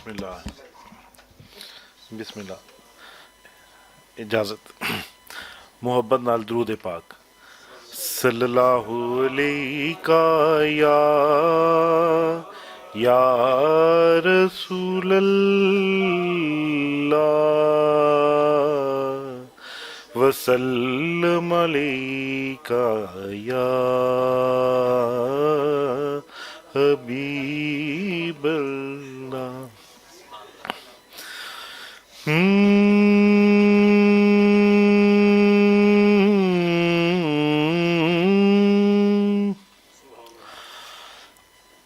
बिस्मिल्लाह बिस्मिल्लाह। इजाज़त। मोहब्बत नाल दरूद पाक सल्लल्लाहु अलैका या रसूलल्लाह वसल्लम अलैका या हबीबल्लाह।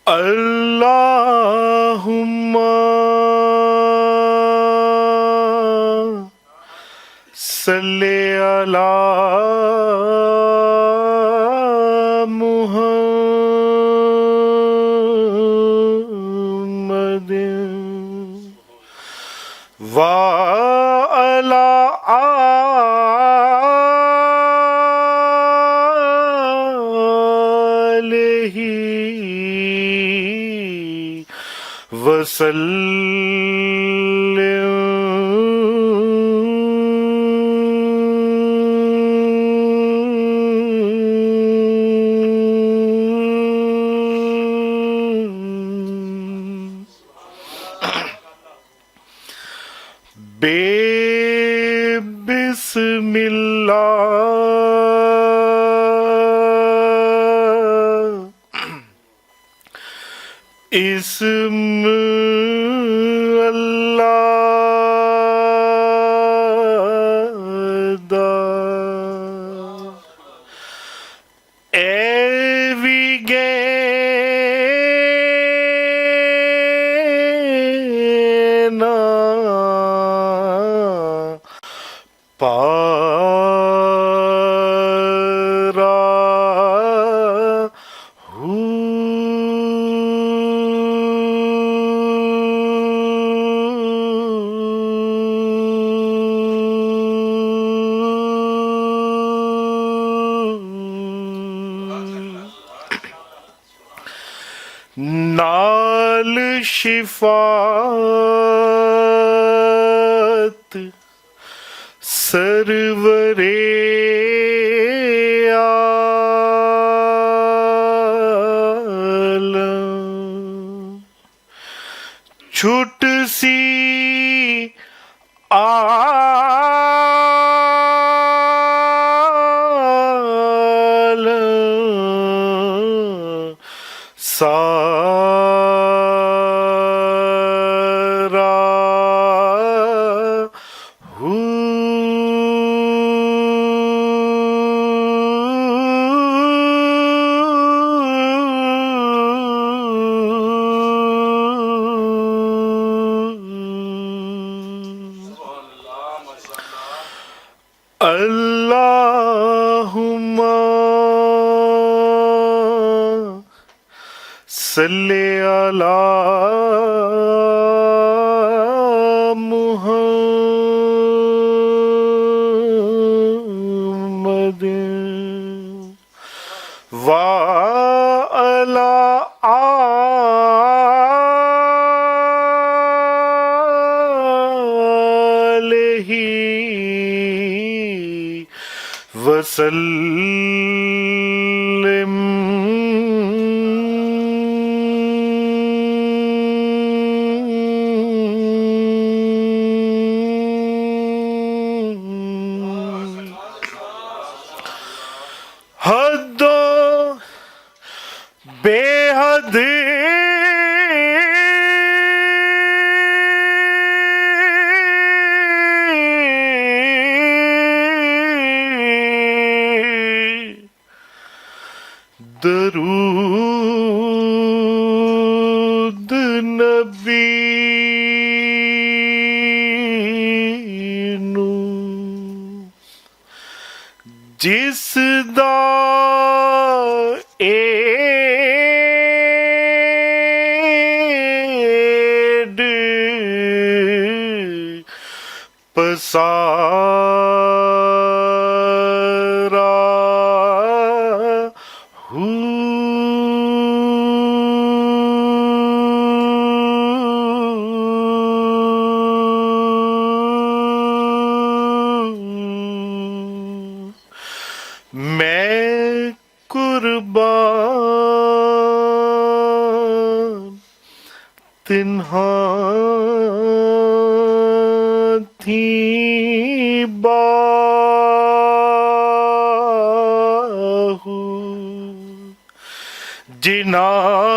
अल्लाहुम्मा सल्ले अला मुहम्मदिन व अला आलिही वसल्लिम। बिस्मिल्लाह इस्म अल्लाह दा एविगेना पारा नाल शिफात सरवरे आलम छुट सी आलम सारा अल्लाहुम्मा सल्ले अला मुहम्मदिन व अला आलिही वसल्लिम। हदो बेहद दरूद नबी नू जिस दा एड पसारा मैं कुर्बान तिन्हा थी बाहू जिना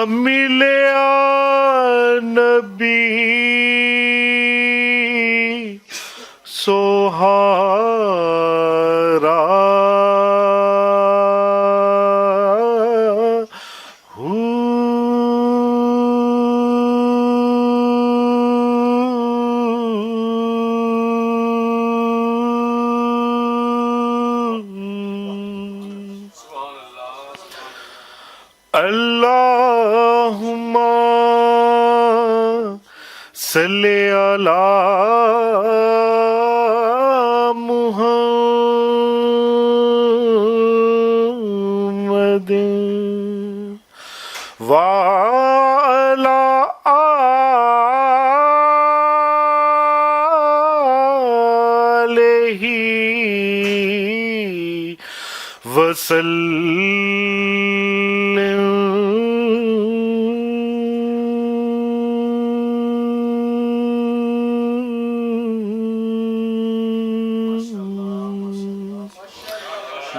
मिलिया नबी सोहारा अल्लाहुम्मा सल्ले अला मुहम्मद व अला आलिही वसल्लम।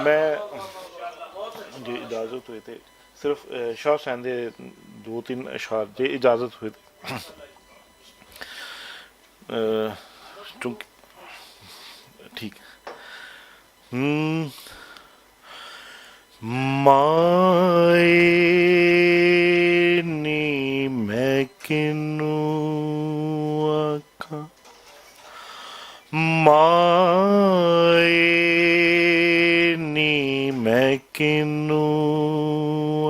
मैं जी इजाज़त हुई थी सिर्फ शाह हुसैन दे 2-3 अशार जे इजाज़त हुई थी चूंकि ठीक माए नी मैं किनू आखा माए नी मैं किनू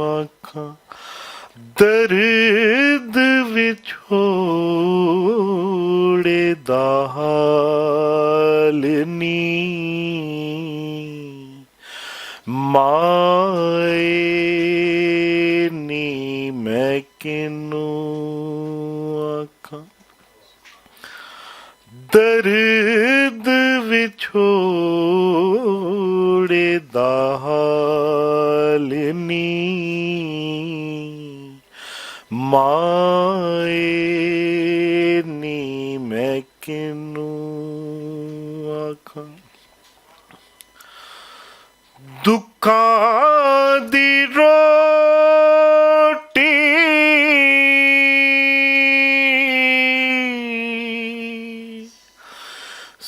आखा दर्द विछोड़े दा हाल नी माए नी मैं किनू आखा दर्द विछोड़े दा हाल नी माए नी मैं किनू आखा दुखां दी रोटी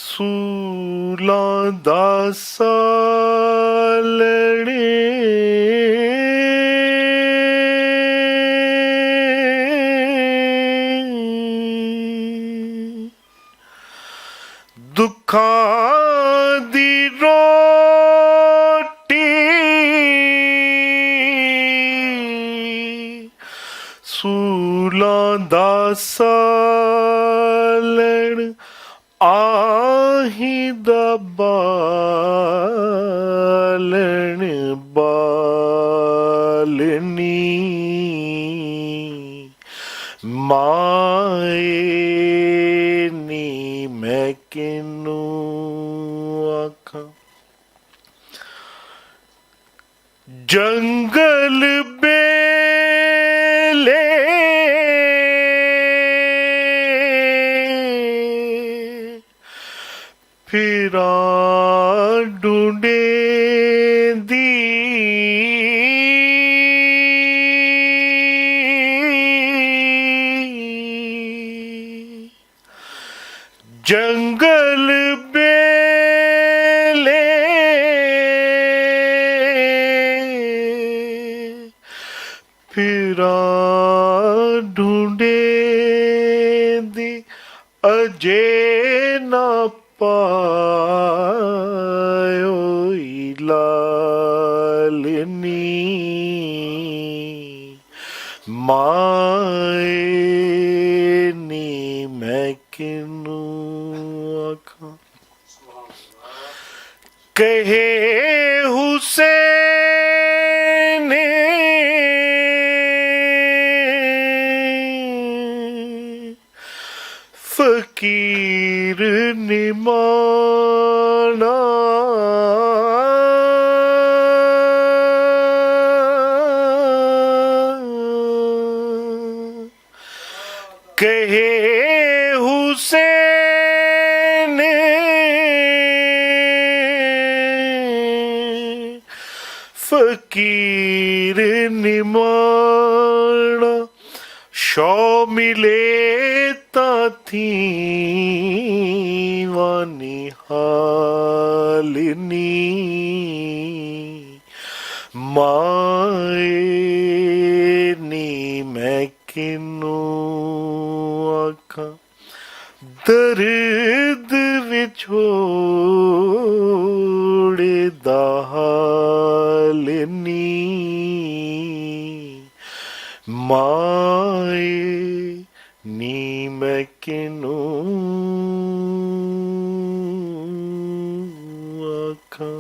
सूलां दा सालणे दुखां दी रोटी सूलां दा सालण आही दा बालण बालनी माए नी मैं किनू आखा जंगल बेले फिरा ढूंढे दी जंगल बेले फिरा ढूंढे दी अजे ना पायो लालनी माए नी मैं किनू आखा कहे हुसैन फकीर निमाना कहे हुसैन फकीर निमाना शामिले ताथी वानी हालनी माए नी मैं किनू आखा दर्द विछोड़े दा हालनी माए नी मैं किनू आखा।